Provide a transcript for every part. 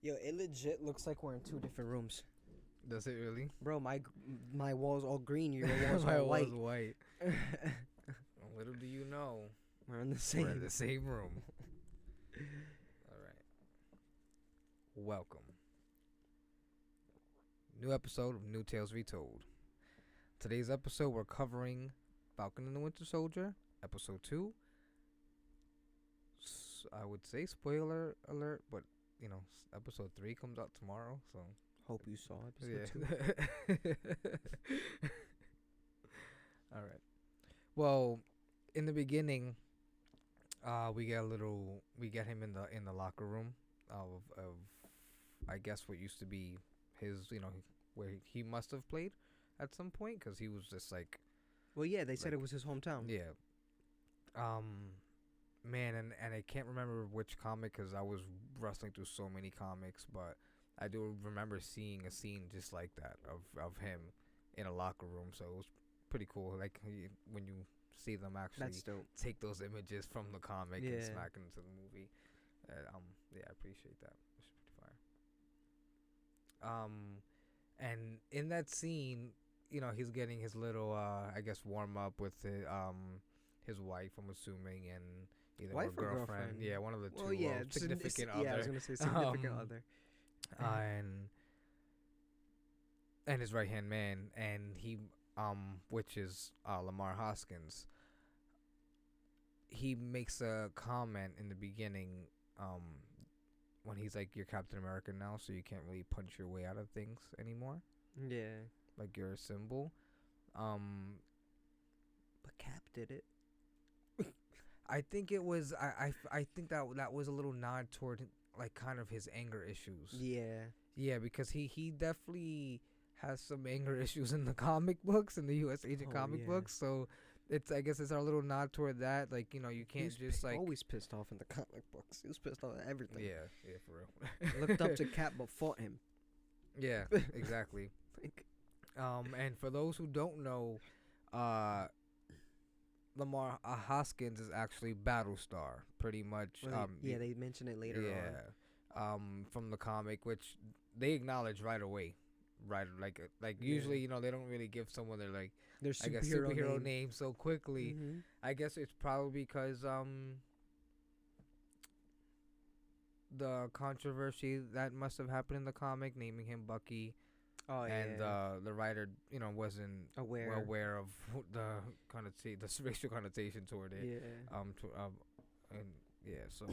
Yo, it legit looks like we're in two different rooms. Does it really? Bro, my wall's all green, your wall's My all white. wall's white. Little do you know, We're in the we're in same. the same room. All right. Welcome. New episode of New Tales Retold. Today's episode, we're covering Falcon and the Winter Soldier, episode 2. I would say spoiler alert, but you know, episode 3 comes out tomorrow, so Hope you saw episode 2. All right. Well, in the beginning, we get him in the locker room of I guess what used to be his, where he must have played at some point, because he was just like, Well, yeah, they said it was his hometown. yeah. Man, and I can't remember which comic because I was rustling through so many comics, but I do remember seeing a scene just like that of him in a locker room. So it was pretty cool. Like when you see them actually That's dope. take those images from the comic Yeah. and smack it into the movie. Yeah, I appreciate that. It's pretty fire. And in that scene, he's getting his little, I guess, warm up with his wife, I'm assuming, and either Wife her or girlfriend. girlfriend? Yeah, one of the two. Well, yeah, significant other. Yeah, I was gonna say significant other. And his right hand man, and he, which is Lamar Hoskins. He makes a comment in the beginning, when he's like, "You're Captain America now, so you can't really punch your way out of things anymore. Yeah, Like you're a symbol." but Cap did it. I think it was. I think that was a little nod toward like kind of his anger issues. Yeah, Yeah, because he definitely has some anger issues in the comic books, in the U.S. Agent comic yeah. books. So I guess it's our little nod toward that. Like, you can't just like. always pissed off in the comic books. He was pissed off at everything. Yeah, for real. Looked up to Cap but fought him. Yeah, exactly. Like, And for those who don't know, Lamar Hoskins is actually Battlestar, pretty much. yeah, they mention it later on. Yeah. From the comic, which they acknowledge right away. Right, like usually, they don't really give someone their like, Their I guess, superhero name so quickly. Mhm. I guess it's probably because the controversy that must have happened in the comic, naming him Bucky. Oh, And yeah. the writer, wasn't aware of the racial connotation toward it. Yeah. And yeah, so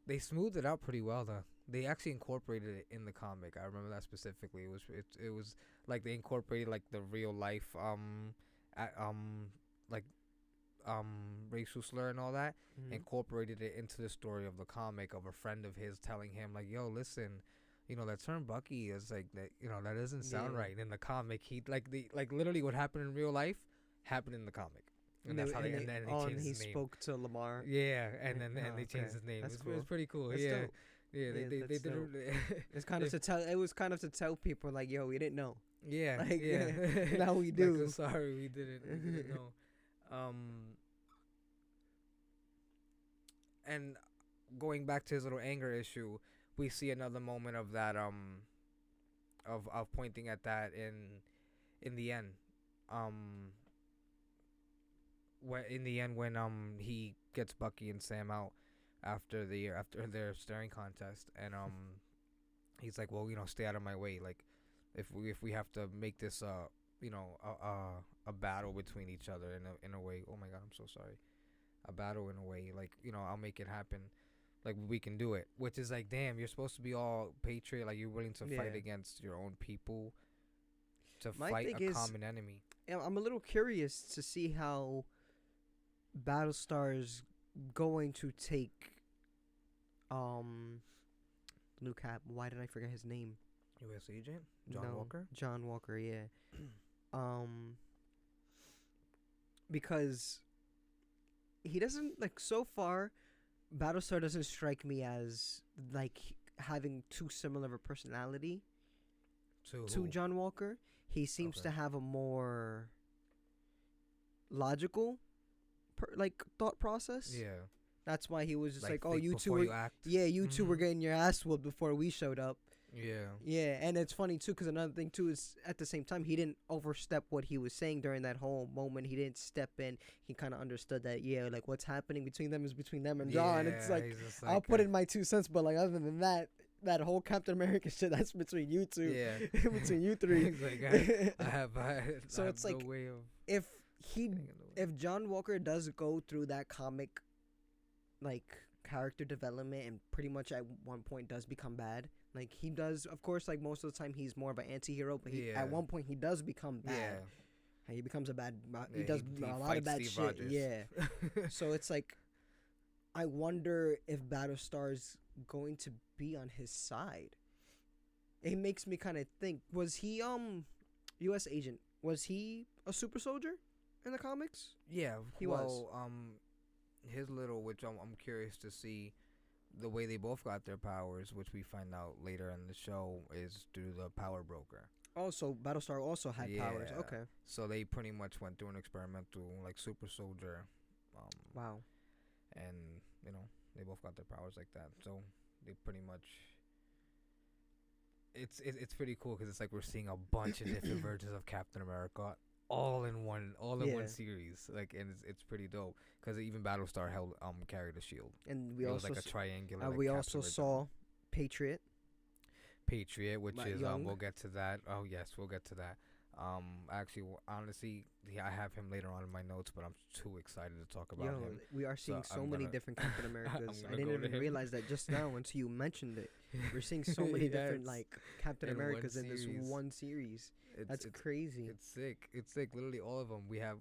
they smoothed it out pretty well. Though they actually incorporated it in the comic. I remember that specifically. It was like they incorporated like the real life racial slur and all that. Mhm. Incorporated it into the story of the comic of a friend of his telling him like, "Yo, listen, that term Bucky is like that. That doesn't sound Yeah. right in the comic. He literally what happened in real life happened in the comic, and that's how they. And then they changed he his name. spoke to Lamar. Yeah, and then Oh, they changed okay. his name. That's It cool. was pretty cool. That's Yeah, dope. yeah. They Yeah, did. dope. It. It's kind of to tell. It was kind of to tell people like, yo, we didn't know. Yeah, Like, yeah. now we Like, do. I'm sorry, we didn't know. And going back to his little anger issue, we see another moment of that of pointing at that in the end. When he gets Bucky and Sam out after their staring contest, and he's like, well, stay out of my way. Like, if we have to make this a battle between each other in a way. Oh my God, I'm so sorry. A battle in a way, like, I'll make it happen. Like, we can do it. Which is like, damn, you're supposed to be all patriot. Like, you're willing to fight Yeah. against your own people to My fight thing a is- common enemy. I'm a little curious to see how Battlestar's going to take Blue Cap. Why did I forget his name? U.S. Agent John No, Walker. John Walker, yeah. Because he doesn't, like, so far, Battlestar doesn't strike me as like having too similar of a personality to John Walker. He seems to have a more logical thought process. Yeah. That's why he was just like, oh, think you two before were, you act. yeah, you two were Mhm. getting your ass whooped before we showed up. Yeah. Yeah, and it's funny too, because another thing too is at the same time he didn't overstep what he was saying during that whole moment. He didn't step in. He kind of understood that, yeah, like what's happening between them is between them and John. It's Yeah, like, he's just I'll put in my 2 cents, but like other than that, that whole Captain America shit, that's between you two, Yeah. between you three. He's like, I have So I have it's no like, way of if he, getting in the way. if John Walker does go through that comic, like character development, and pretty much at one point does become bad. Like he does, of course. Like most of the time, he's more of an anti-hero, but Yeah. at one point he does become bad. Yeah. And he becomes a bad. He Yeah, does he a lot of fights bad Steve shit. Rogers. Yeah. So it's like, I wonder if Battlestar's going to be on his side. It makes me kind of think: was he U.S. agent? Was he a super soldier in the comics? Yeah, He was. His little, which I'm curious to see, the way they both got their powers, which we find out later in the show, is through the power broker. Also, Battlestar also had powers. Yeah. Okay. So they pretty much went through an experimental, like, super soldier, Wow. and they both got their powers like that. So they pretty much. It's pretty cool because it's like we're seeing a bunch of different versions of Captain America all in one series, like, and it's pretty dope because even Battlestar carried a shield. And we It also was like a triangular. Like we Captain also original. saw Patriot. Which is Young. we'll get to that. Oh yes, we'll get to that. Actually, honestly, I have him later on in my notes, but I'm too excited to talk about him. We are seeing so I'm many gonna- different Captain Americas. I gonna didn't go to even him. realize that just now until you mentioned it. We're seeing so many different Yes. like Captain In one Americas in this series. one series. That's It's crazy. It's sick. It's sick. Literally all of them. We have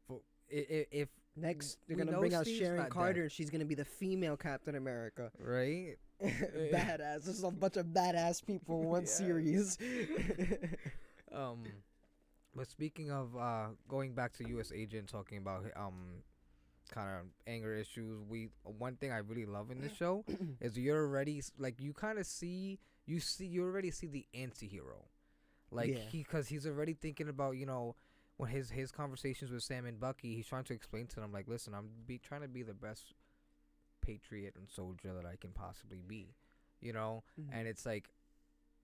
for if Next, they're we gonna know bring out Steve's Sharon not Carter, dead. and she's gonna be the female Captain America. right. Badass. There's a bunch of badass people in one Yes. series. But speaking of going back to U.S. Agent, talking about kind of anger issues, one thing I really love in this show is you're already you already see the anti-hero, like Yeah. because he's already thinking about when his conversations with Sam and Bucky, he's trying to explain to them like, listen, I'm trying to be the best patriot and soldier that I can possibly be, and it's like,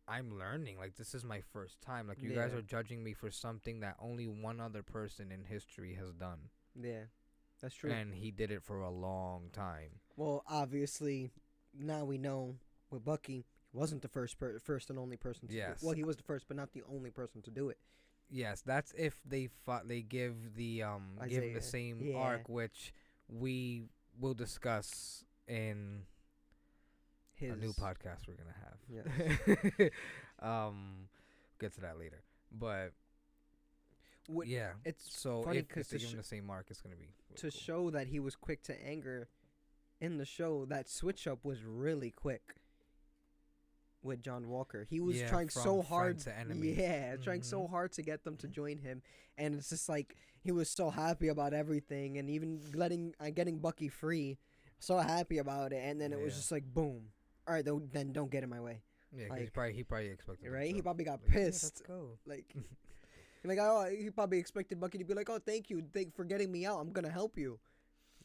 I'm learning, like, this is my first time, like, you guys Yeah. are judging me for something that only one other person in history has done, Yeah, that's true. and he did it for a long time. Well, obviously, now we know with Bucky, he wasn't the first and only person to Yes. do it. Well, he was the first, but not the only person to do it. Yes, that's if they give the give him Isaiah, the same yeah. arc, which we will discuss in His a new podcast we're gonna have. Yes. Get to that later. But What- yeah, It's so funny if 'cause they to give him sh- the same arc, it's gonna be really to cool. show that he was quick to anger in the show. That switch up was really quick with John Walker. He was Yeah, trying from so friend hard to enemy. Yeah, trying so Mhm. hard to get them to join him, and it's just like he was so happy about everything, and even getting Bucky free, so happy about it, and then it was Yeah. just like boom. All right, then don't get in my way, Yeah, 'cause like, he probably expected right? He himself. probably got Like, yeah, pissed. let's go. Like, he probably expected Bucky to be like, "Oh, thank you, for getting me out. I'm gonna help you."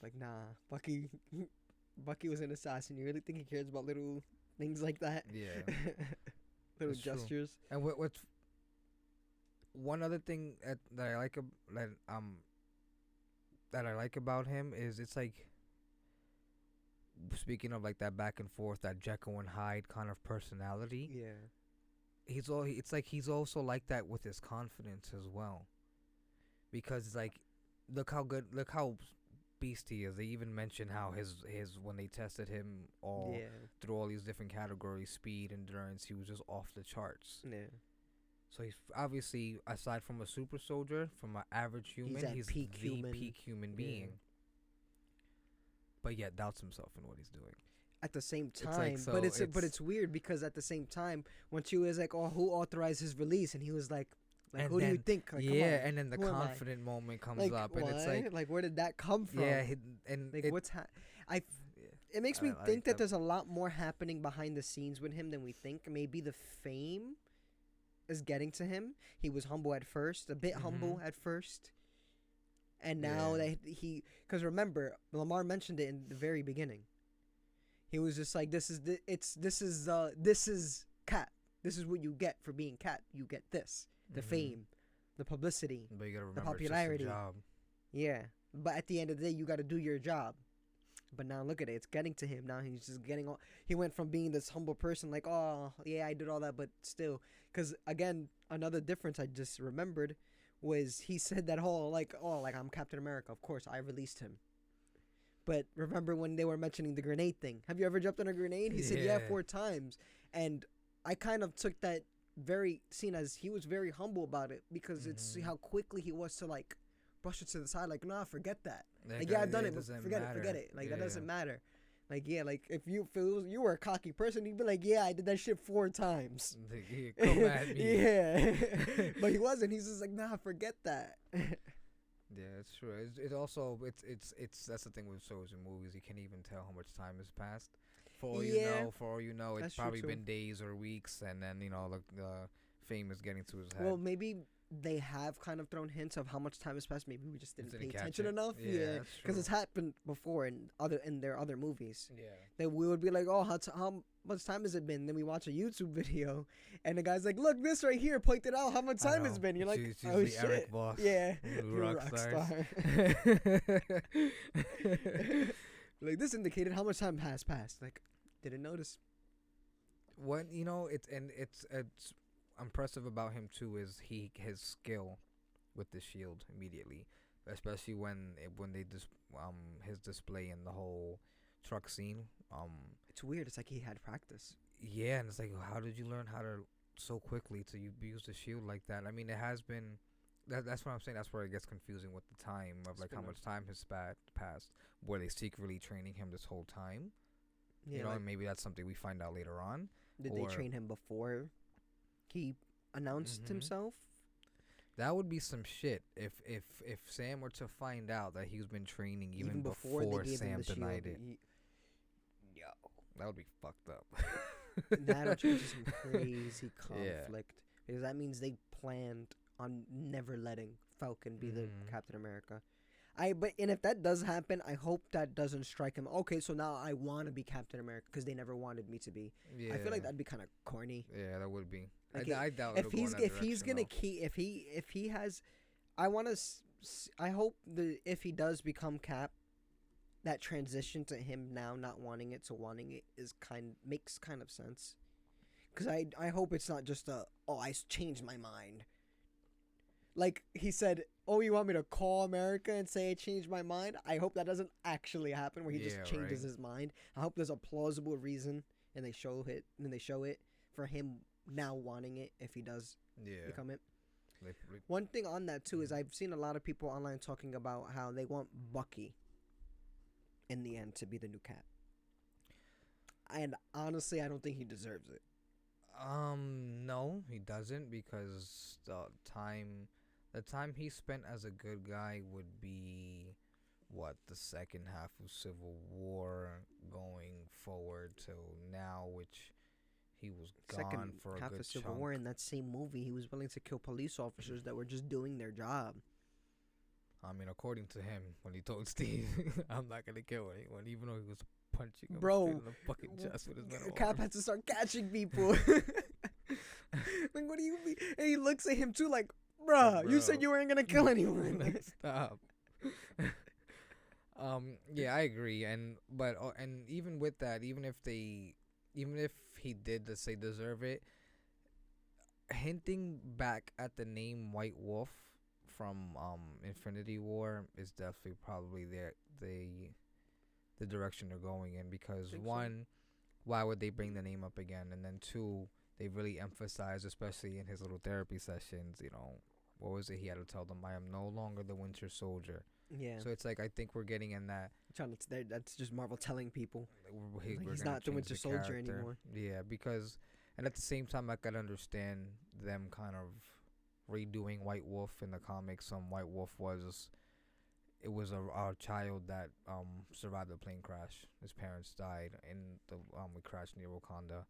Like, nah, Bucky. Bucky was an assassin. You really think he cares about little things like that? Yeah. Little That's true. gestures. And what's one other thing that I like that I like about him is it's like, speaking of like that back and forth, that Jekyll and Hyde kind of personality. Yeah. It's like he's also like that with his confidence as well, because it's like, look how beast he is. They even mention how his when they tested him all Yeah. through all these different categories, speed, endurance, he was just off the charts. Yeah. So he's obviously, aside from a super soldier, from an average human, at he's peak the human. peak human Yeah. being. But yet doubts himself in what he's doing. At the same It's like, time, so but it's it's- weird because at the same time, when she was like, "Oh, who authorized his release?" and he was like And who do you then- think? Like, come yeah, on. and then the who am I? confident moment comes Like, up, and it's what? like, where did that come from? yeah, and Like, it, what's yeah. It makes me I like think that that. there's a lot more happening behind the scenes with him than we think. Maybe the fame is getting to him. He was humble at first, a bit humble Mhm. at first, And now that because remember, Lamar mentioned it in the very beginning. He was just like, this is Cap. This is what you get for being Cap. You get this, the fame, the publicity, but you gotta remember, the popularity. It's just a job. Yeah, but at the end of the day, you got to do your job. But now look at it; it's getting to him. Now he's just getting all. He went from being this humble person, like, oh yeah, I did all that, but still, because again, another difference I just remembered was he said that whole like, oh, like I'm Captain America. Of course, I released him. But remember when they were mentioning the grenade thing? Have you ever jumped on a grenade? He said, yeah, 4 times. And I kind of took that seen as he was very humble about it because it's how quickly he was to like brush it to the side. Like, nah, forget that. Like, yeah, I've done it, but forget it. Like, that doesn't matter. Like, yeah, like if you were a cocky person, you'd be like, yeah, I did that shit 4 times. Come at me. Yeah. But he wasn't. He's just like, nah, forget that. Yeah, it's true. It also it's that's the thing with shows and movies. You can't even tell how much time has passed. For all you know, it's probably been days or weeks, and then the fame is getting to his head. Well, maybe they have kind of thrown hints of how much time has passed. Maybe we just didn't pay attention enough. Yeah, because it's happened before in their other movies. Yeah, that we would be like, oh, how much time has it been? Then we watch a YouTube video, and the guy's like, look, this right here pointed out how much time it's been. You're like, oh shit, Eric Boss. Yeah, rockstar. Like, this indicated how much time has passed. Like, didn't notice. What it's impressive about him too is his skill with the shield immediately, especially when his display in the whole truck scene. It's weird. It's like he had practice. Yeah, and it's like, how did you learn how to so quickly to use the shield like that? I mean, it has been. That's what I'm saying. That's where it gets confusing with the time of like how much time has passed. Were they secretly training him this whole time? Yeah, and maybe that's something we find out later on. Did they train him before he announced himself? That would be some shit if Sam were to find out that he's been training even before Sam denied it. Yo, that would be fucked up. That'll change some crazy conflict because that means they planned on never letting Falcon be the Captain America. And if that does happen, I hope that doesn't strike him. Okay, so now I want to be Captain America because they never wanted me to be. Yeah. I feel like that'd be kind of corny. Yeah, that would be. Like I doubt if he's gonna if he has, I hope if he does become Cap, that transition to him now not wanting it to wanting it makes kind of sense. Because I hope it's not just I changed my mind. Like he said, oh, you want me to call America and say I changed my mind? I hope that doesn't actually happen where he just changes his mind. I hope there's a plausible reason and they show it for him now wanting it if he does become it. One thing on that too is I've seen a lot of people online talking about how they want Bucky in the end to be the new Cap. And honestly, I don't think he deserves it. No, he doesn't, because the time he spent as a good guy would be the second half of Civil War going forward till now, which he was gone for a good chunk. Second half of Civil War, in that same movie, he was willing to kill police officers that were just doing their job. I mean, according to him, when he told Steve, I'm not gonna kill anyone, even though he was punching him in the fucking chest with his metal Cap arm. had to start catching people. Like, what do you mean? And he looks at him too like, bruh, you said you weren't gonna kill anyone. Like, stop. Yeah, I agree, and even with that, even if he did deserve it, hinting back at the name White Wolf from Infinity War is definitely probably the direction they're going in, because one, why would they bring the name up again, and then two, they really emphasize, especially in his little therapy sessions, what was it he had to tell them? I am no longer the Winter Soldier. Yeah. So it's like, I think we're getting in that. That's just Marvel telling people he's not the Winter Soldier anymore. Yeah, because, and at the same time, I could understand them kind of redoing White Wolf in the comics. White Wolf was a child that survived a plane crash. His parents died, and we crashed near Wakanda.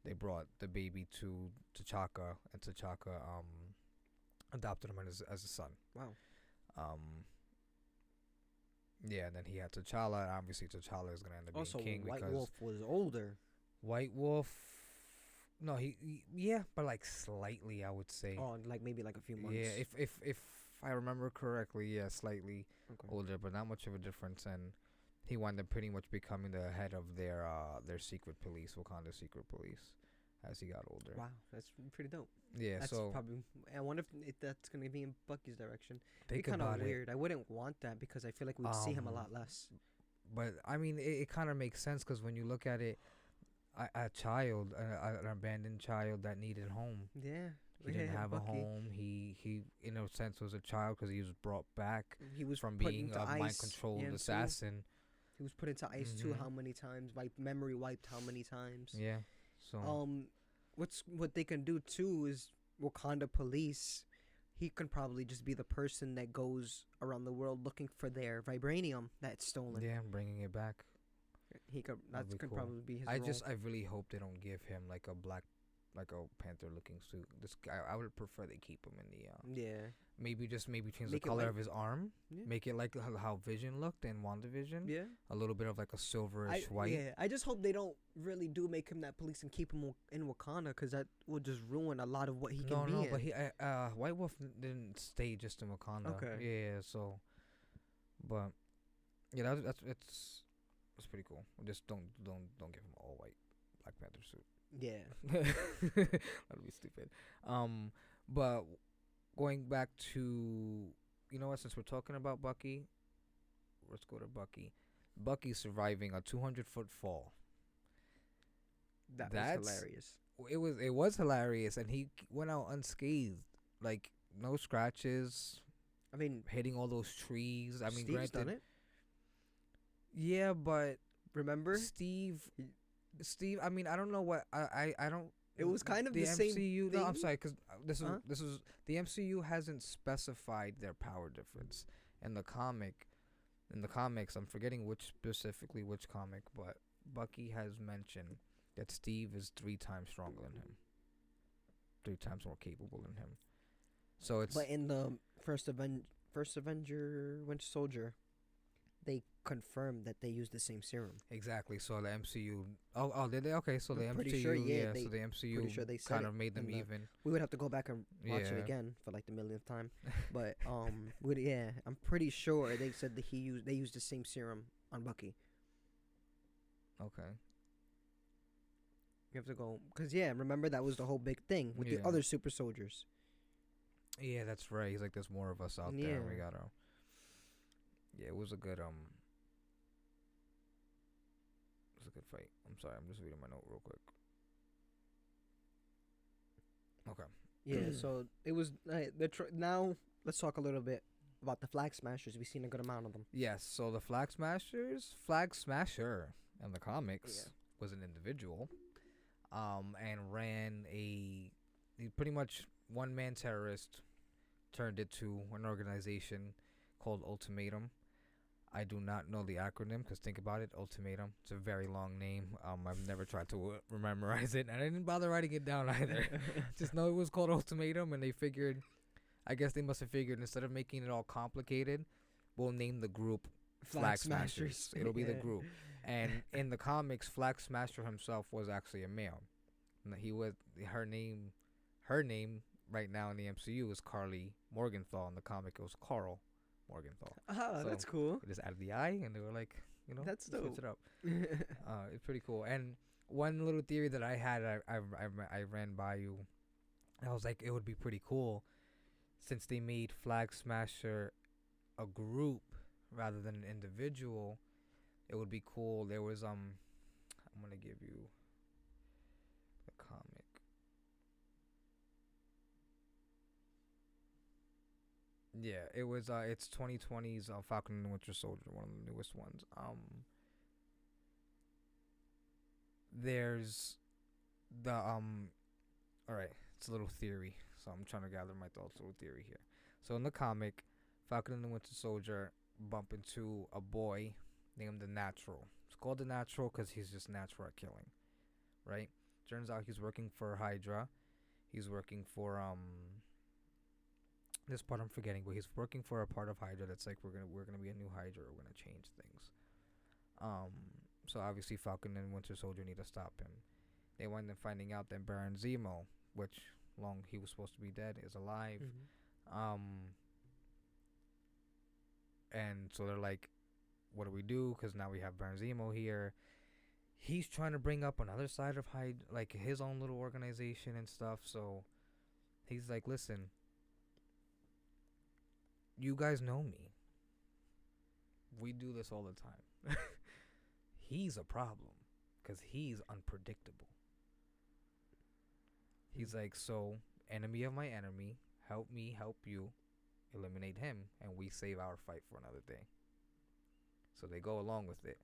They brought the baby to T'Chaka, and T'Chaka adopted him as a son. Wow. Yeah, and then he had T'Challa, and obviously T'Challa is gonna end up Also, being king White because Wolf was older. White Wolf. No, yeah, but like slightly, I would say. Oh, like maybe like a few months. Yeah, if I remember correctly, yeah, slightly Okay. older, but not much of a difference. And he wound up pretty much becoming the head of their secret police, Wakanda secret police, as he got older. Wow, that's pretty dope. Yeah, That's so probably. I wonder if that's gonna be in Bucky's direction. It'd be think kind of about it. weird. I wouldn't want that because I feel like we'd see him a lot less. But I mean, it kind of makes sense because when you look at it, a child, an abandoned child that needed home. Yeah. He didn't have a home. He in a sense was a child because he was brought back He was from put being into a ice. mind controlled Yeah, too. assassin. He was put into ice too. Mhm. How many times? Memory wiped how many times? Yeah. So What they can do too is Wakanda police. He can probably just be the person that goes around the world looking for their vibranium that's stolen. yeah, bringing it back. He could. That'd That be could cool. probably be his role. I really hope they don't give him like a black, like a panther looking suit. This guy, I would prefer they keep him in the Yeah. maybe change Make the it color like- of his arm. Yeah. Make it like how Vision looked in WandaVision. Yeah. A little bit of like a silverish white. Yeah. I just hope they don't really do make him that police and keep him in Wakanda because that will just ruin a lot of what he can be in. But he White Wolf didn't stay just in Wakanda. Okay. Yeah, so but yeah, that's pretty cool. Just don't give him all white Black Panther suit. Yeah. That'd be stupid. But going back to, you know what? Since we're talking about Bucky, let's go to Bucky. Bucky surviving a 200-foot fall. That's That's hilarious. It was hilarious, and he went out unscathed. Like no scratches, I mean, hitting all those trees. I mean, Steve's granted, done it. yeah, but Remember? Steve. I mean, I don't know what I don't. It was kind of the MCU. same No, I'm thing. sorry, because Huh? this is the MCU hasn't specified their power difference in the comic. In the comics, I'm forgetting which comic, but Bucky has mentioned that Steve is 3 times stronger than him, 3 times more capable than him. So it's But in the first Avenger, Winter Soldier, they confirmed that they used the same serum. exactly. So the MCU. Oh, did they? Okay, so the I'm MCU. pretty sure, yeah, so the MCU pretty sure they said kind it of made them in the- even. We would have to go back and watch it Yeah. again for like the millionth time. But I'm pretty sure they said that they used the same serum on Bucky. Okay. You have to go because remember that was the whole big thing with Yeah. the other super soldiers. Yeah, that's right. He's like, there's more of us out there. And we Yeah. gotta. Yeah, it was a good It was a good fight. I'm sorry, I'm just reading my note real quick. Okay. Yeah, so it was now. Let's talk a little bit about the Flag Smashers. We've seen a good amount of them. Yes. So the Flag Smasher in the comics was an individual, and ran he pretty much one-man terrorist turned it to an organization called Ultimatum. I do not know the acronym because think about it, Ultimatum. It's a very long name. I've never tried to memorize it, and I didn't bother writing it down either. Just know it was called Ultimatum, and they figured, I guess they must have figured instead of making it all complicated, we'll name the group Flag Smashers. It'll be the Yeah. group. And in the comics, Flag Smasher himself was actually a male. He was her name right now in the MCU is Carly Morgenthau. In the comic, it was Carl Morgenthau. Oh, So, that's cool. They just added the I, and they were like, That's switch dope. it up. It's pretty cool. And one little theory that I had, I ran by you. I was like, it would be pretty cool, since they made Flag Smasher a group rather than an individual. It would be cool. There was I'm gonna give you the comic. Yeah, it was it's 2020's Falcon and the Winter Soldier, one of the newest ones. There's the all right, it's a little theory. So I'm trying to gather my thoughts, little theory here. So in the comic, Falcon and the Winter Soldier bump into a boy named the Natural. It's called the Natural because he's just natural at killing, right? Turns out he's working for Hydra. He's working for This part I'm forgetting, but he's working for a part of Hydra that's like we're gonna be a new Hydra. We're gonna change things. Um, so obviously Falcon and Winter Soldier need to stop him. They wind up finding out that Baron Zemo, which long he was supposed to be dead, is alive. Mm-hmm. And so they're like, what do we do? Because now we have Baron Zemo here. He's trying to bring up another side of like his own little organization and stuff. So he's like, listen, you guys know me. We do this all the time. He's a problem because he's unpredictable. He's like, so enemy of my enemy, help me help you, eliminate him, and we save our fight for another day. So they go along with it.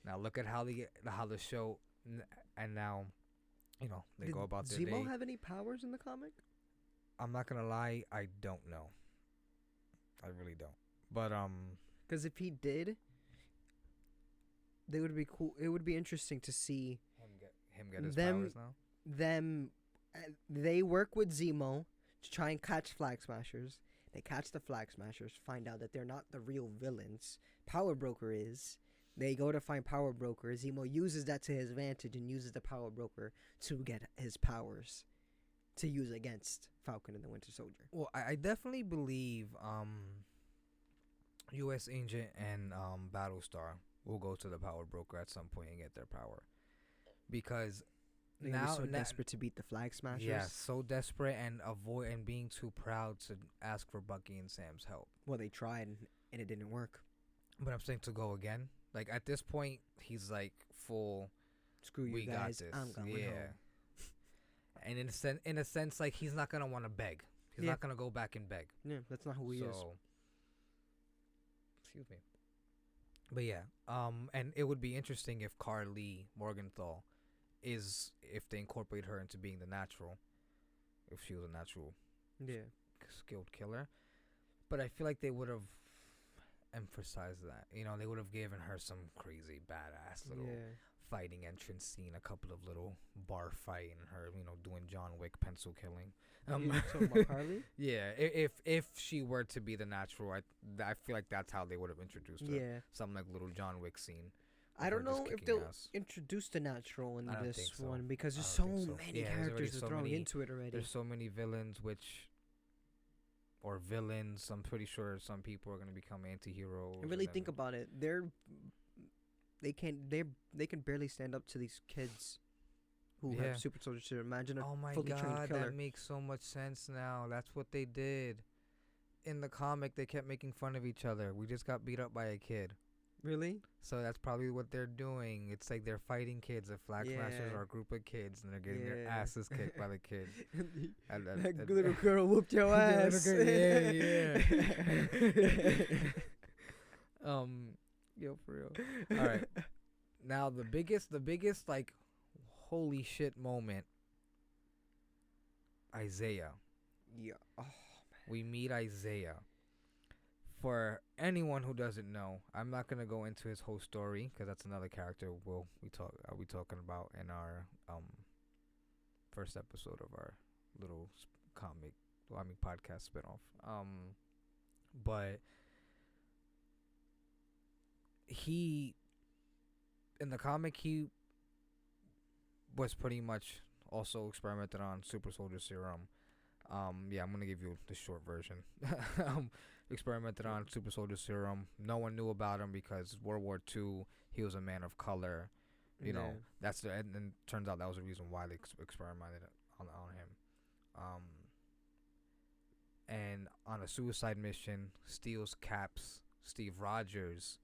Now look at how the show, and now, they go about their day. Did Zemo have any powers in the comic? I'm not gonna lie, I don't know. I really don't. But because if he did, they would be cool. It would be interesting to see him get his powers now. They work with Zemo to try and catch Flag Smashers. They catch the Flag Smashers, find out that they're not the real villains. Power Broker is. They go to find Power Broker. Zemo uses that to his advantage and uses the Power Broker to get his powers to use against Falcon and the Winter Soldier. Well, I definitely believe U.S. Agent and Battlestar will go to the Power Broker at some point and get their power. Because they're now so desperate to beat the Flag Smashers. Yeah, so desperate and being too proud to ask for Bucky and Sam's help. Well, they tried and it didn't work. But I'm saying to go again. Like at this point, he's like full. Screw you guys. Got this. I'm going home. And in a sense, like he's not gonna want to beg. He's not gonna go back and beg. Yeah, that's not who he is. Excuse me. But yeah, and it would be interesting if Carly Morgenthau if they incorporate her into being the Natural, if she was a natural, skilled killer. But I feel like they would have emphasized that. They would have given her some crazy badass little fighting entrance scene, a couple of little bar fight, and her, doing John Wick pencil killing. Talking about Carly? Yeah, if she were to be the Natural, I feel like that's how they would have introduced her. Yeah, something like little John Wick scene. I don't know if they'll introduce the Natural in this one because there's so many characters are thrown into it already. There's so many villains, villains. I'm pretty sure some people are gonna become anti-heroes. And really think about it. They can barely stand up to these kids who have super soldiers. To imagine a fully trained killer. That makes so much sense now. That's what they did. In the comic, they kept making fun of each other. We just got beat up by a kid. Really? So that's probably what they're doing. It's like they're fighting kids. The Flag Smashers are a group of kids, and they're getting their asses kicked by the kid. That little girl whooped your ass. Yeah. Yo, for real. All right. Now the biggest like holy shit moment. Isaiah. Yeah. Oh, man. We meet Isaiah. For anyone who doesn't know, I'm not gonna go into his whole story because that's another character we'll be talking about in our first episode of our little podcast spinoff. But he in the comic he was pretty much also experimented on super soldier serum. I'm gonna give you the short version. Experimented on super soldier serum. No one knew about him because World War II, he was a man of color. You know, and turns out that was the reason why they experimented on him. And on a suicide mission, steals Cap's Steve Rogers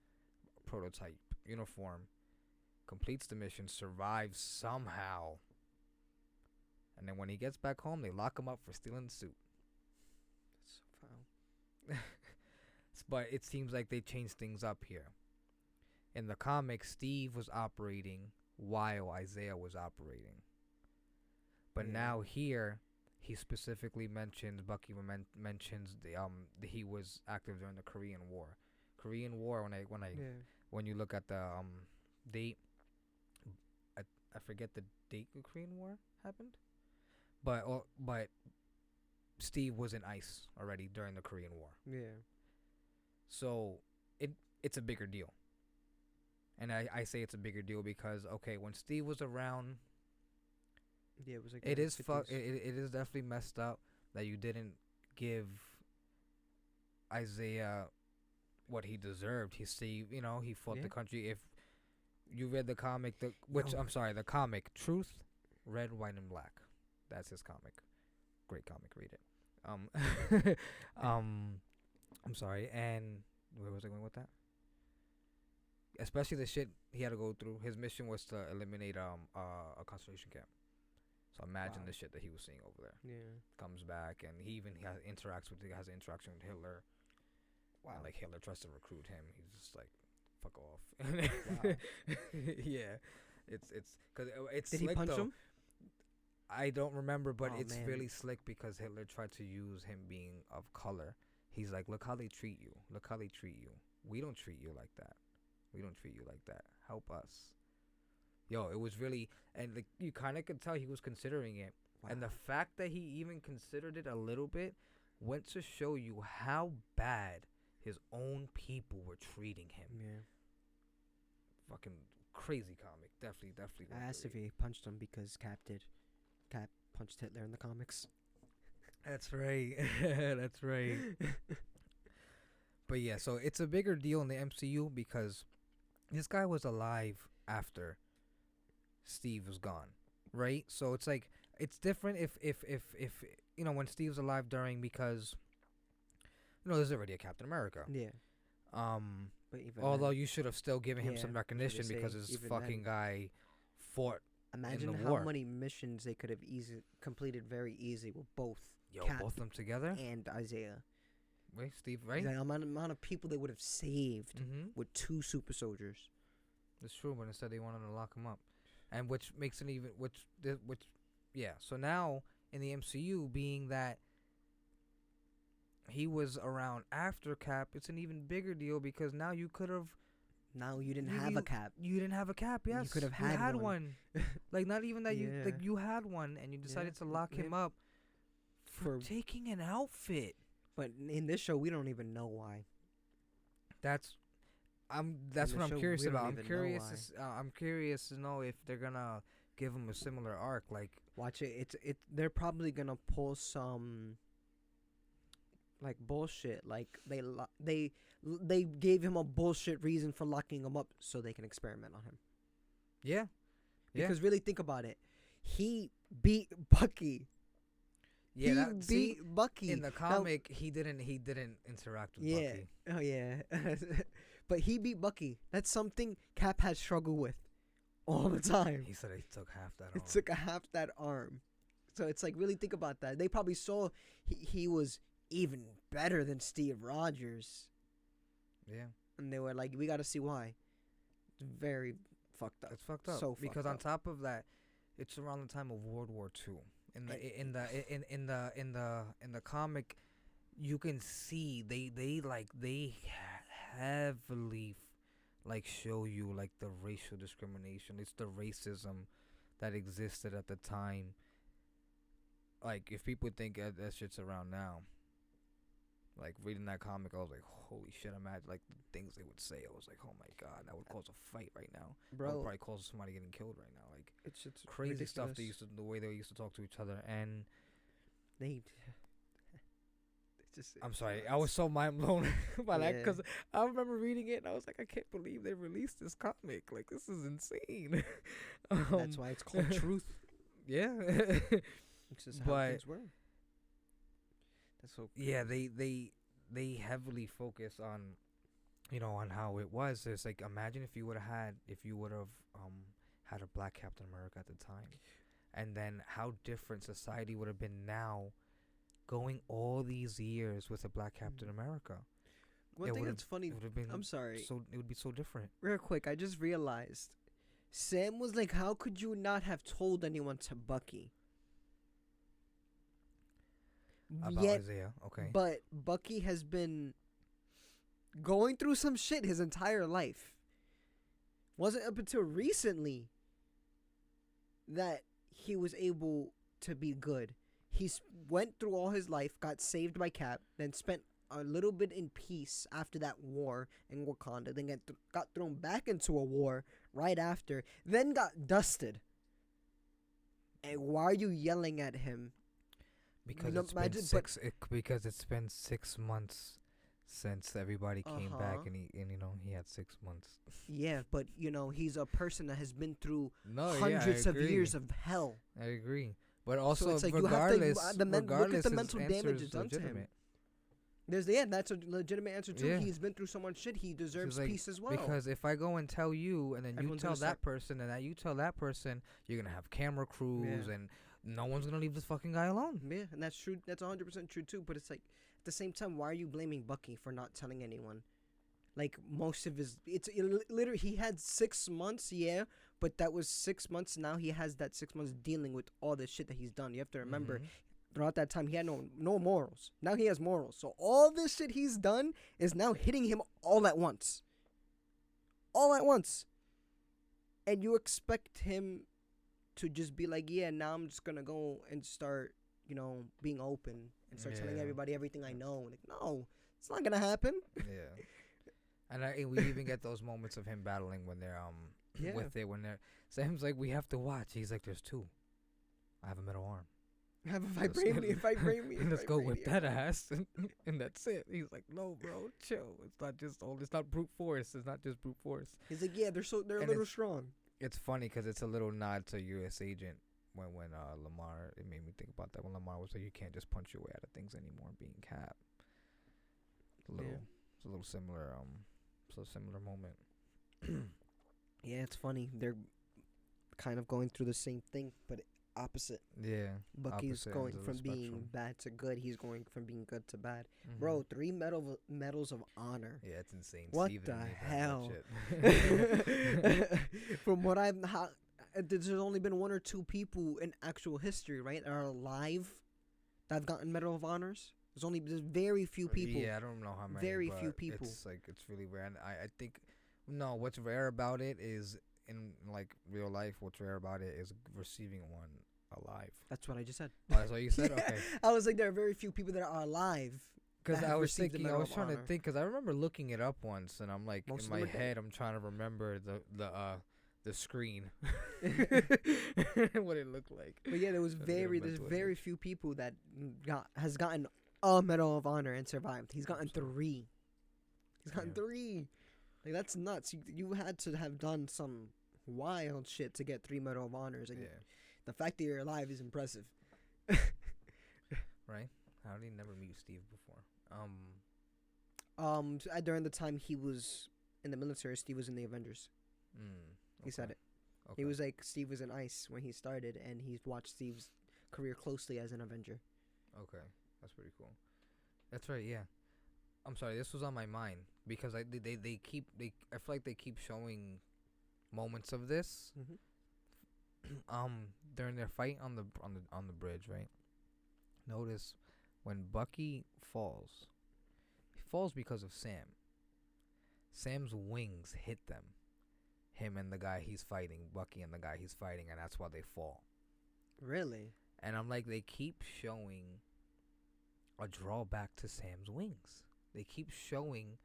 prototype uniform, completes the mission, survives somehow. And then when he gets back home, they lock him up for stealing the suit. That's so foul. But it seems like they changed things up here. In the comics, Steve was operating while Isaiah was operating. But now here, he specifically mentions, Bucky mentions he was active during the Korean War. Korean War, when you look at the date, I forget the date the Korean War happened. But Steve was in ice already during the Korean War. Yeah. So it's a bigger deal. And I say it's a bigger deal because, okay, when Steve was around, Yeah, it was like it is it is definitely messed up that you didn't give Isaiah what he deserved. Steve, he fought the country. If you read the comic, the comic Truth, Red, White, and Black. That's his comic. Great comic. Read it. I'm sorry. And where was I going with that? Especially the shit he had to go through. His mission was to eliminate a concentration camp. So imagine the shit that he was seeing over there. Yeah. Comes back and he has an interaction with Hitler. Wow. And like Hitler tries to recruit him. He's just like, fuck off. Wow. Yeah. It's cause it's Did slick, he punch him? I don't remember, but it's really slick because Hitler tried to use him being of color. He's like, look how they treat you. Look how they treat you. We don't treat you like that. We don't treat you like that. Help us. Yo, it was really, and like you kind of could tell he was considering it. Wow. And the fact that he even considered it a little bit went to show you how bad his own people were treating him. Yeah. Fucking crazy comic. Definitely. I asked if he punched him because Cap did. Cap punched Hitler in the comics. That's right. That's right. But yeah, so it's a bigger deal in the MCU because this guy was alive after Steve was gone, right? So it's like it's different if when Steve's alive during, because there's already a Captain America. Yeah. But even although you should have still given him some recognition because this fucking guy fought. Imagine how many missions they could have completed very easy with both. Both of them together and Isaiah. Wait, Steve, right? The amount of people they would have saved with 2 super soldiers. It's true, but instead they wanted to lock him up, and which makes it even yeah. So now in the MCU, being that he was around after Cap, it's an even bigger deal because now you could have. Now you didn't have a Cap. You didn't have a Cap. Yes, you could have had one. Like not even that you had one, and you decided to lock him up for taking an outfit. But in this show, we don't even know why. That's what I'm curious about. I'm curious to know if they're gonna give him a similar arc. Like, watch it. They're probably gonna pull some like bullshit. Like they gave him a bullshit reason for locking him up so they can experiment on him. Yeah. Because really think about it. He beat Bucky. Yeah, he beat Bucky. In the comic, he didn't interact with Bucky. Oh yeah. But he beat Bucky. That's something Cap has struggled with all the time. He said he took half that arm. It took half that arm. So it's like, really think about that. They probably saw he was even better than Steve Rogers. Yeah. And they were like, we got to see why. It's very fucked up. It's fucked up. So because on top of that, it's around the time of World War II. In the comic, you can see they heavily show you like the racial discrimination. It's the racism that existed at the time. Like if people think that shit's around now, like reading that comic, I was like, holy shit! Imagine like the things they would say. I was like, oh my god, that would cause a fight right now. Bro, that would probably cause somebody getting killed right now. Like it's crazy ridiculous. stuff. The way they used to talk to each other, and I'm sorry, I was so mind blown by that because I remember reading it and I was like, I can't believe they released this comic. Like this is insane. That's why it's called Truth. Yeah, it's just how things were. That's so crazy. Yeah, they heavily focus on, on how it was. It's like, imagine if you would have had a black Captain America at the time, and then how different society would have been now, going all these years with a black Captain America. One thing that's funny, I'm sorry. So it would be so different. Real quick, I just realized, Sam was like, "How could you not have told anyone to Bucky?" About Isaiah, okay. But Bucky has been going through some shit his entire life. Wasn't up until recently that he was able to be good. went through all his life, got saved by Cap, then spent a little bit in peace after that war in Wakanda, then got thrown back into a war right after, then got dusted. And why are you yelling at him? Because because it's been 6 months since everybody came back, and he had 6 months. Yeah, but he's a person that has been through hundreds of years of hell. I agree, but also so it's like regardless, you have to, look at the mental damage it's done to him. That's a legitimate answer too. Yeah. He's been through so much shit. He deserves peace as well. Because if I go and tell you, and then you tell that person, and that you tell that person, you're gonna have camera crews, and no one's gonna leave this fucking guy alone. Yeah, and that's true. That's 100% true too. But it's like at the same time, why are you blaming Bucky for not telling anyone? Like most of it's literally he had 6 months, but that was 6 months. Now he has that 6 months dealing with all the shit that he's done. You have to remember. Throughout that time, he had no morals. Now he has morals. So all this shit he's done is now hitting him all at once. All at once. And you expect him to just be like, yeah, now I'm just going to go and start, being open and start telling everybody everything I know. Like, no, it's not going to happen. Yeah. And we even get those moments of him battling when they're, with it, when they're, Sam's like, we have to watch. He's like, there's two. I have a middle arm. Have a vibranium. Let's go whip that ass, and that's it. He's like, no, bro, chill. It's not brute force. It's not just brute force. He's like, yeah, they're a little strong. It's funny because it's a little nod to U.S. Agent when Lamar. It made me think about that when Lamar was like, you can't just punch your way out of things anymore, being Cap. It's a little similar. Similar moment. Yeah, it's funny. They're kind of going through the same thing, but opposite. Yeah. Bucky's going from being bad to good. He's going from being good to bad. Bro, 3 medals of honor. Yeah, it's insane. What the hell? From what there's only been 1 or 2 people in actual history, right, that are alive that have gotten Medal of Honors. There's very few people. Yeah, I don't know how many. Very few people. It's really rare. And I think what's rare about it is in like real life. What's rare about it is receiving one alive. That's what I just said. Oh, that's what you said. Okay. I was like, there are very few people that are alive. Because I was thinking, I was trying to think. Because I remember looking it up once, and I'm like, in my head, I'm trying to remember the screen, what it looked like. But yeah, there's very few people that has gotten a Medal of Honor and survived. He's gotten 3. He's gotten 3. Like, that's nuts. You had to have done some wild shit to get 3 Medal of Honors. And the fact that you're alive is impressive. Right? How did he never meet Steve before? During the time he was in the military, Steve was in the Avengers. He said it. Okay. He was like, Steve was in ICE when he started, and he's watched Steve's career closely as an Avenger. Okay. That's pretty cool. That's right, yeah. I'm sorry, this was on my mind because I feel like they keep showing moments of this. During their fight on the bridge, right? Notice when Bucky falls, he falls because of Sam. Sam's wings hit them. Him and the guy he's fighting, Bucky and the guy he's fighting, and that's why they fall. Really? And I'm like, they keep showing a drawback to Sam's wings. They keep showing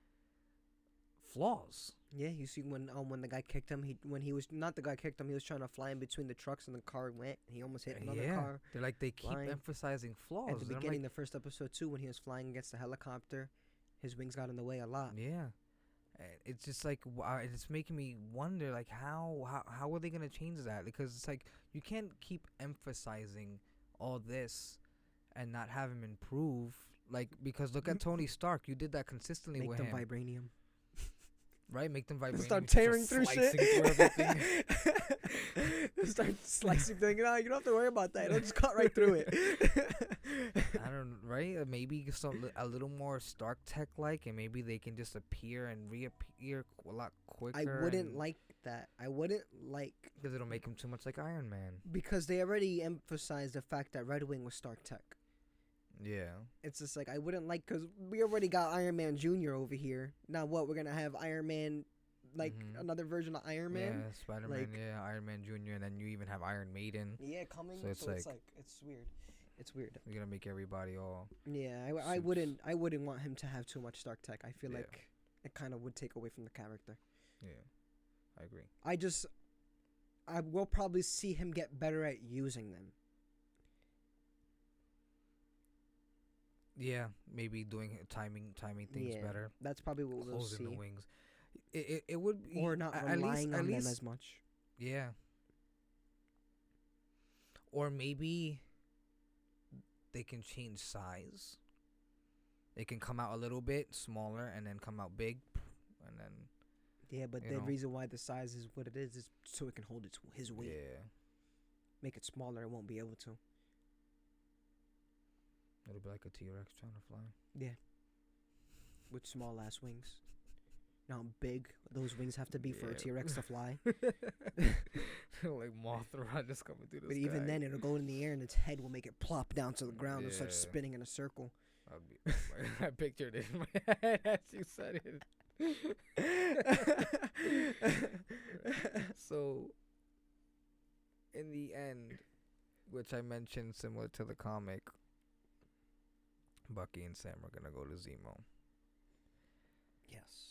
flaws. Yeah, you see when the guy kicked him, he was trying to fly in between the trucks and the car went. He almost hit another car. They keep emphasizing flaws. At the beginning, the first episode too, when he was flying against the helicopter, his wings got in the way a lot. Yeah, it's just like it's making me wonder, like how are they gonna change that? Because it's like you can't keep emphasizing all this and not have him improve. Like, because look at Tony Stark. You did that consistently with him. Make them vibranium. Right? Make them vibranium. Start tearing through shit. Start slicing things. No, you don't have to worry about that. It'll just cut right through it. I don't know, right? Maybe a little more Stark tech-like, and maybe they can just appear and reappear a lot quicker. I wouldn't like that. Because it'll make him too much like Iron Man. Because they already emphasized the fact that Red Wing was Stark tech. Yeah. It's just like, I wouldn't like, because we already got Iron Man Jr. over here. Now what, we're going to have Iron Man, another version of Iron Man? Yeah, Spider-Man, Iron Man Jr., and then you even have Iron Maiden. Yeah, coming. So it's weird. It's weird. You're gonna make everybody all. Yeah, I wouldn't want him to have too much Stark tech. I feel like it kind of would take away from the character. Yeah, I agree. I will probably see him get better at using them. Yeah, maybe doing timing things better. That's probably what we'll see. Closing the wings. It would be, or not relying on them as much. Yeah. Or maybe they can change size. They can come out a little bit smaller and then come out big, and then. Yeah, but the reason why the size is what it is so it can hold his weight. Yeah. Make it smaller, it won't be able to. It'll be like a T-Rex trying to fly. Yeah. With small ass wings. Now big those wings have to be for a T-Rex to fly. Like Mothra just coming through the sky. But even then, it'll go in the air and its head will make it plop down to the ground and start spinning in a circle. I pictured it in my head as you said it. So, in the end, which I mentioned similar to the comic, Bucky and Sam are gonna go to Zemo. Yes.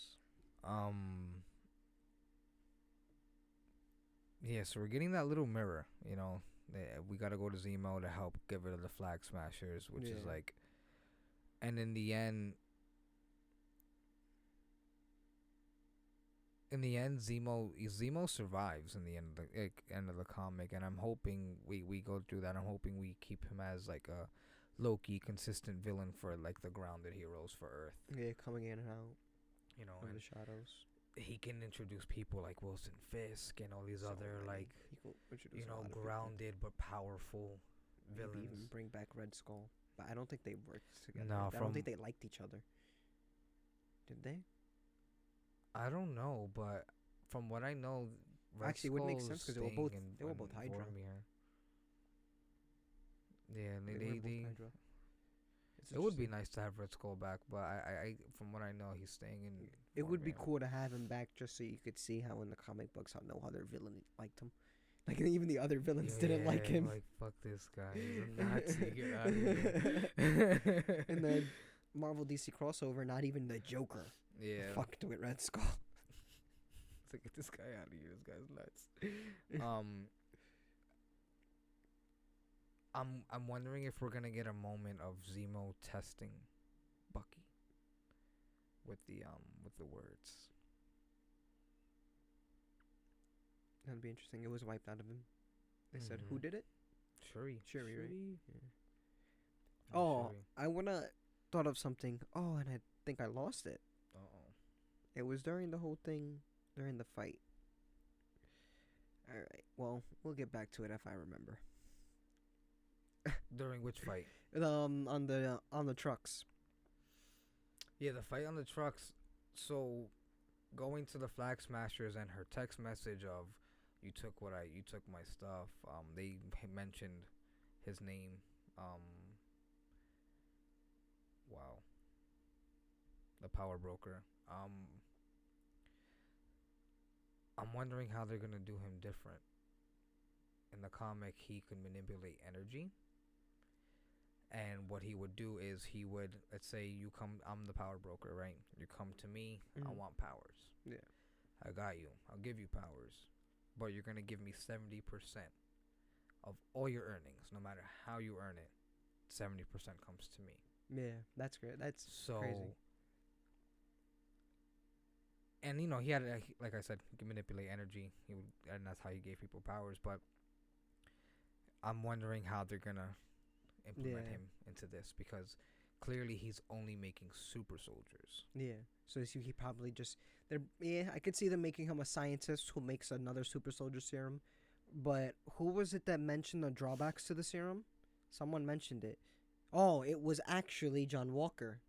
Yeah, so we're getting that little mirror, you know. We gotta go to Zemo to help get rid of the Flag Smashers, which is like, and in the end, Zemo survives in the end of the comic, and I'm hoping we go through that. I'm hoping we keep him as like a low-key consistent villain for like the grounded heroes for Earth. Yeah, coming in and out. You know, in and the shadows. He can introduce people like Wilson Fisk and all these other like, you know, grounded but powerful villains. Maybe even bring back Red Skull, but I don't think they worked together. No, I don't think they liked each other. Did they? I don't know, but from what I know, Red actually, it would make sense because they were both Hydra. Yeah, they it would be nice to have Red Skull back, but I from what I know, he's staying in. It would be cool to have him back just so you could see how in the comic books how no other villain liked him. Like even the other villains didn't like him. Like, fuck this guy, he's a Nazi, get out of here. And the Marvel DC crossover, not even the Joker. Yeah. Fucked with Red Skull. It's like, get this guy out of here, this guy's nuts. I'm wondering if we're gonna get a moment of Zemo testing Bucky with the words. That'd be interesting. It was wiped out of him. They said, "Who did it?" Shuri, right? Yeah. Oh, I thought of something. Oh, and I think I lost it. It was during the whole thing, during the fight. All right. Well, we'll get back to it if I remember. During which fight? On the trucks. Yeah, the fight on the trucks. So, going to the Flag Smashers and her text message of, you took my stuff. They mentioned his name. Wow. The Power Broker. I'm wondering how they're gonna do him different. In the comic, he could manipulate energy. And what he would do is he would, let's say I'm the power broker, right? You come to me, I want powers. Yeah. I got you. I'll give you powers. But you're going to give me 70% of all your earnings, no matter how you earn it. 70% comes to me. Yeah, that's great. That's crazy. And, you know, he had, like I said, he could manipulate energy. And that's how he gave people powers. But I'm wondering how they're going to implement him into this, because clearly he's only making super soldiers. Yeah. So he probably just I could see them making him a scientist who makes another super soldier serum. But who was it that mentioned the drawbacks to the serum? Someone mentioned it. Oh, it was actually John Walker.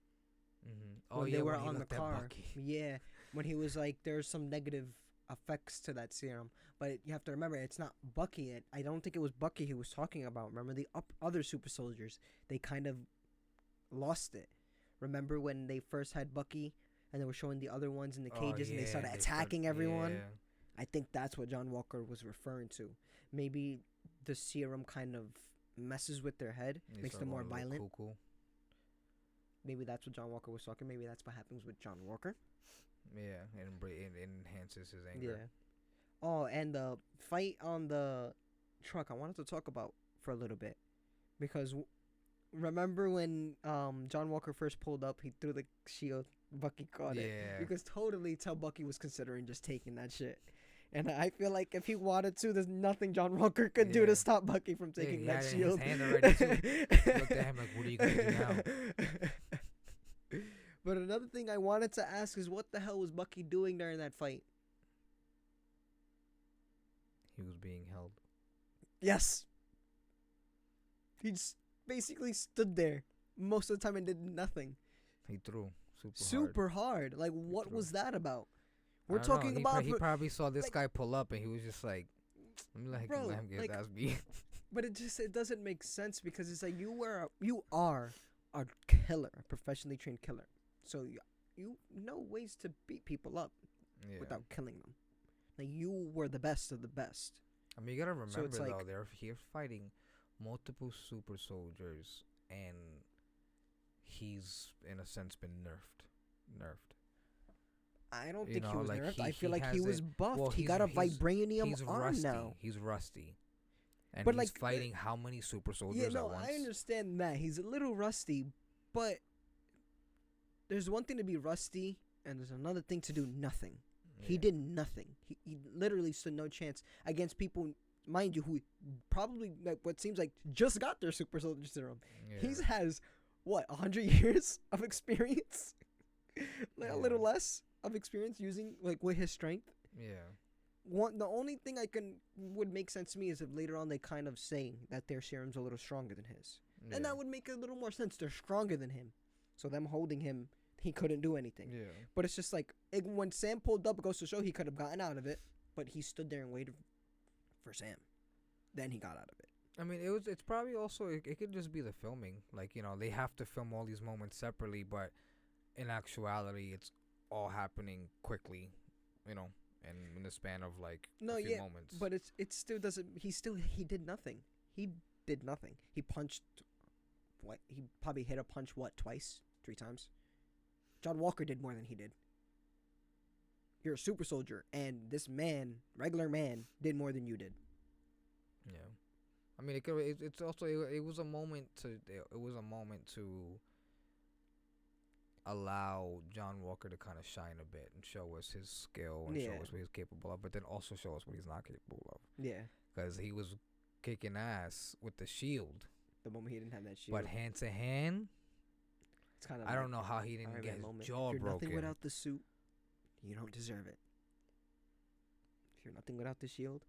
Mm-hmm. When they were on the car. Yeah. When he was like, there's some negative effects to that serum, but you have to remember, it's not Bucky. I don't think it was Bucky he was talking about. Remember the other super soldiers, they kind of lost it. Remember when they first had Bucky and they were showing the other ones in the cages and they started attacking everyone? Yeah. I think that's what John Walker was referring to. Maybe the serum kind of messes with their head, makes them more violent. Cuckoo. Maybe that's what John Walker was talking. Maybe that's what happens with John Walker. Yeah, and it enhances his anger. Yeah. Oh, and the fight on the truck, I wanted to talk about for a little bit, because remember when John Walker first pulled up, he threw the shield, Bucky caught it. You could totally tell Bucky was considering just taking that shit. And I feel like if he wanted to, there's nothing John Walker could do to stop Bucky from taking that shield. His hand already too. He looked at him like, what are you going to do now? But another thing I wanted to ask is, what the hell was Bucky doing during that fight? He was being held. Yes. He just basically stood there most of the time and did nothing. He threw super hard. Like, what was that about? We're talking about. He probably saw this guy pull up and he was just like, let him get his ass beat. But it doesn't make sense, because it's like you are a killer, a professionally trained killer. So you know ways to beat people up without killing them. Like, you were the best of the best. I mean, you gotta remember though, they're here fighting multiple super soldiers, and he's in a sense been nerfed. I don't think he was nerfed. I feel like he was buffed. Well, he got a vibranium arm now. He's rusty. And but he's fighting how many super soldiers at once? I understand that. He's a little rusty, but there's one thing to be rusty, and there's another thing to do nothing. Yeah. He did nothing. He literally stood no chance against people, mind you, who probably, like, what seems like just got their super soldier serum. Yeah. He has, 100 years of experience? A little less of experience using, with his strength. Yeah. The only thing would make sense to me is if later on they kind of say that their serum's a little stronger than his. Yeah. And that would make a little more sense. They're stronger than him. So them holding him, he couldn't do anything. Yeah. But it's just like, when Sam pulled up, it goes to show he could have gotten out of it, but he stood there and waited for Sam. Then he got out of it. I mean, it's probably also, it could just be the filming. Like, they have to film all these moments separately, but in actuality, it's all happening quickly, and in the span of a few moments. But it still doesn't. He did nothing. He did nothing. He punched. He probably hit a punch twice, 3 times. John Walker did more than he did. You're a super soldier, and this man, regular man, did more than you did. Yeah, I mean, it's also it was a moment to allow John Walker to kind of shine a bit and show us his skill and show us what he's capable of, but then also show us what he's not capable of. Yeah. Because he was kicking ass with the shield. The moment he didn't have that shield. But hand to hand, it's kind of. I don't know how he didn't get his jaw broken. If you're nothing without the suit, you don't deserve it. If you're nothing without the shield,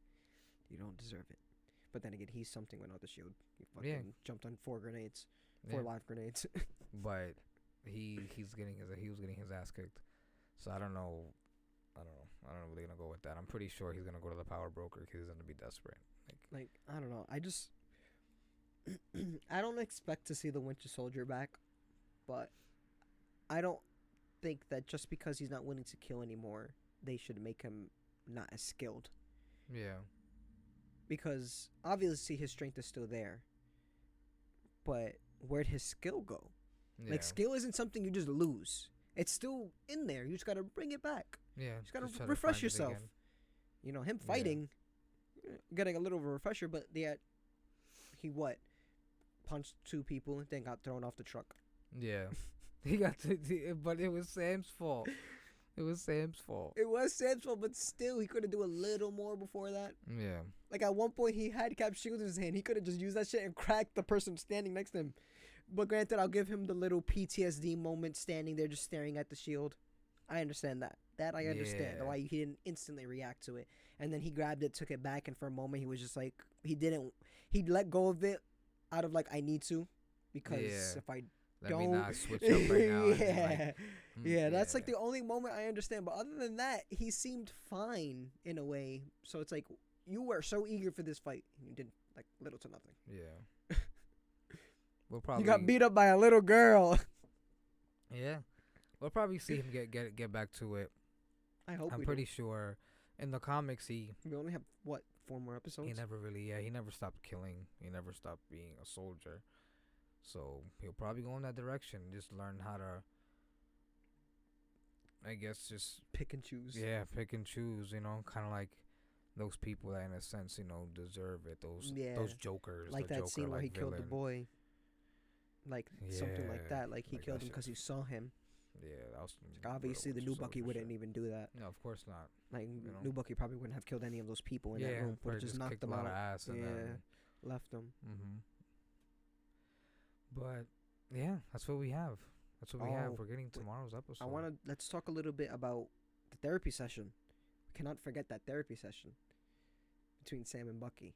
you don't deserve it. But then again, he's something without the shield. He fucking jumped on 4 grenades, 4 live grenades. But. He was getting his ass kicked, so I don't know where they're gonna go with that. I'm pretty sure he's gonna go to the power broker because he's gonna be desperate. I don't know. I don't expect to see the Winter Soldier back, but I don't think that just because he's not willing to kill anymore, they should make him not as skilled. Yeah. Because obviously his strength is still there, but where'd his skill go? Yeah. Skill isn't something you just lose. It's still in there. You just gotta bring it back. Yeah. You just gotta refresh yourself. Him fighting, getting a little of a refresher, but he punched 2 people and then got thrown off the truck. Yeah. But it was Sam's fault. It was Sam's fault, but still, he could have do a little more before that. Yeah. At one point, he had Cap's shield in his hand. He could have just used that shit and cracked the person standing next to him. But granted, I'll give him the little PTSD moment standing there just staring at the shield. I understand that. I understand why he didn't instantly react to it. And then he grabbed it, took it back, and for a moment he was just like, he let go of it out of I need to, because if I Let me not switch up right now. Yeah, that's the only moment I understand. But other than that, he seemed fine in a way. So it's you were so eager for this fight, and you did little to nothing. Yeah. You got beat up by a little girl. Yeah, we'll probably see him get back to it. I hope. I'm pretty sure in the comics we only have 4 more episodes. He never stopped killing. He never stopped being a soldier. So he'll probably go in that direction. Just learn how to, I guess, just pick and choose. Yeah, pick and choose. Kind of like those people that, in a sense, deserve it. Those jokers. Like that Joker, scene where he villain. killed the boy. Like something like that. Like he killed him because he saw him. Yeah, that was obviously the new Bucky wouldn't even do that. No, of course not. Like new Bucky probably wouldn't have killed any of those people in that room. Would have just knocked them out. Ass and then left them. But yeah, that's what we have. That's what we have. We're getting tomorrow's episode. Let's talk a little bit about the therapy session. We cannot forget that therapy session between Sam and Bucky.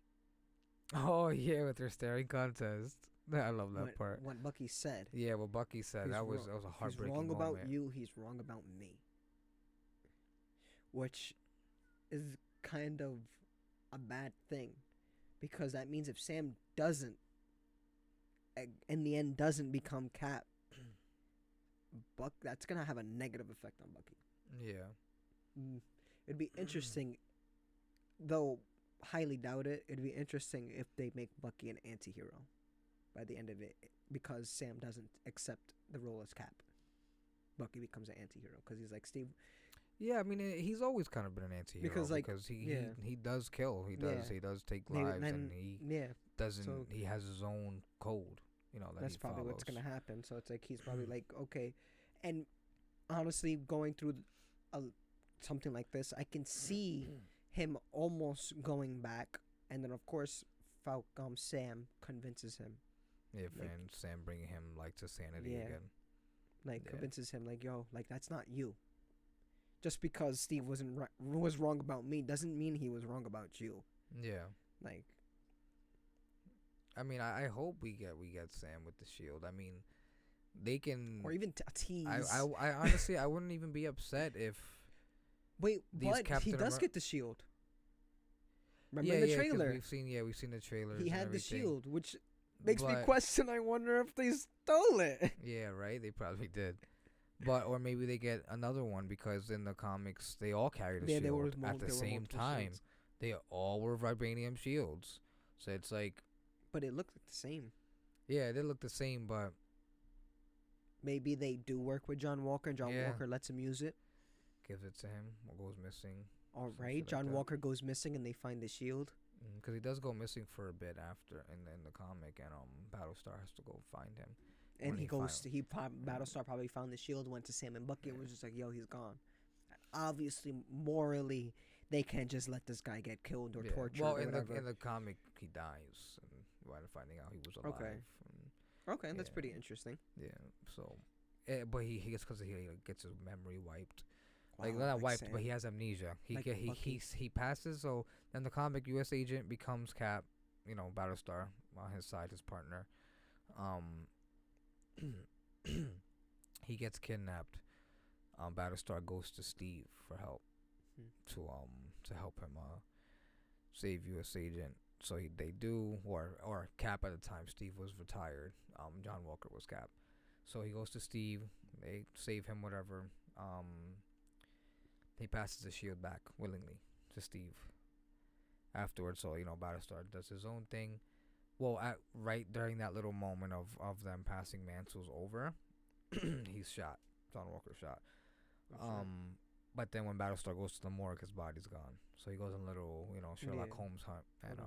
Oh yeah, with their staring contest. I love that part. What Bucky said. Yeah, what Bucky said. That was a heartbreaking moment. He's wrong about you. He's wrong about me. Which is kind of a bad thing, because that means if Sam doesn't, in the end, doesn't become Cap, that's gonna have a negative effect on Bucky. Yeah. It'd be interesting, though highly doubt it. It'd be interesting if they make Bucky an anti-hero by the end of it, because Sam doesn't accept the role as Cap. Bucky becomes an anti-hero because he's like, Steve. Yeah, I mean, he's always kind of been an anti-hero because he does kill. He does take lives, and he doesn't. So he has his own code. That's probably what's gonna happen. So it's like he's probably like, okay, and honestly, going through something like this, I can see him almost going back, and then of course, Sam convinces him. Yeah, and Sam bringing him to sanity again. Convinces him yo, that's not you. Just because Steve was wrong about me doesn't mean he was wrong about you. Yeah. I mean, I hope we get Sam with the shield. I mean, they can, or even a tease. I honestly I wouldn't even be upset if. Wait, but he does get the shield. Remember in the trailer? We've seen the trailers. He had the shield, which makes me question. I wonder if they stole it. Yeah, right. They probably did. Or maybe they get another one, because in the comics they all carried a shield at the same time. Shields. They all were vibranium shields. So it's like. But it looked like the same. Yeah, they look the same, but. Maybe they do work with John Walker, and John Walker lets him use it. Gives it to him, or goes missing. All right, John Walker goes missing, and they find the shield. Because he does go missing for a bit after in the comic, and Battlestar has to go find him. And Battlestar probably found the shield, went to Sam and Bucky, and was just like, "Yo, he's gone." Obviously, morally, they can't just let this guy get killed or tortured. Well, or in the comic, he dies, and while finding out he was alive. Okay, that's pretty interesting. Yeah. So, but he gets, because he gets his memory wiped. Not wiped, Sam. But he has amnesia. He passes. So in the comic, U.S. agent becomes Cap. Battlestar on his side, his partner. He gets kidnapped. Battlestar goes to Steve for help to help him save U.S. agent. So they do, or Cap at the time. Steve was retired. John Walker was Cap. So he goes to Steve. They save him. Whatever. He passes the shield back willingly to Steve. Afterwards, so Battlestar does his own thing. Well, right during that little moment of them passing mantles over, he's shot. John Walker shot. But then when Battlestar goes to the morgue, his body's gone. So he goes on a little, Sherlock Holmes hunt, and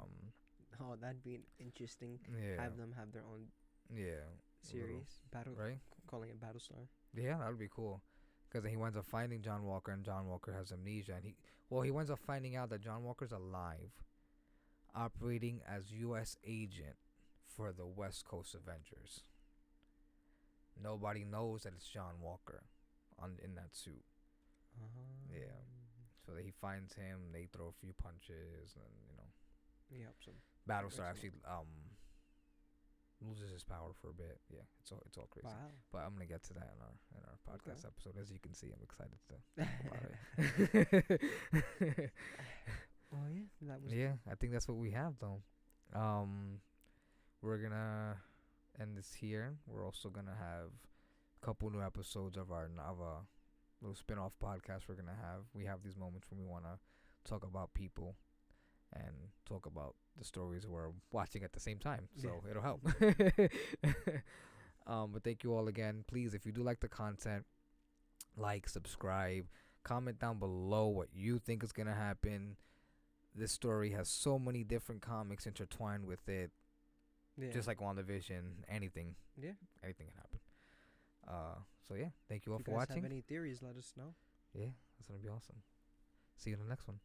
Oh, that'd be interesting. Yeah. Have them have their own. Yeah. Series right? Calling it Battlestar. Yeah, that would be cool. Because then he winds up finding John Walker, and John Walker has amnesia, and he winds up finding out that John Walker's alive, operating as U.S. agent for the West Coast Avengers. Nobody knows that it's John Walker in that suit. Yeah. So he finds him. They throw a few punches, and he helps him. Battlestar actually loses his power for a bit. Yeah, it's all crazy. Wow. But I'm gonna get to that in our podcast episode. As you can see, I'm excited to talk about it. Oh yeah, that was. Yeah, I think that's what we have though. We're gonna end this here. We're also gonna have a couple new episodes of a little spin-off podcast. We have these moments when we wanna talk about people, and talk about the stories we're watching at the same time. So it'll help. But thank you all again. Please, if you do like the content, like, subscribe, comment down below what you think is gonna happen. This story has so many different comics intertwined with it. Just like WandaVision, anything. Yeah. Anything can happen. So yeah, thank you all if for you guys watching. have any theories, let us know. Yeah, that's gonna be awesome. See you in the next one.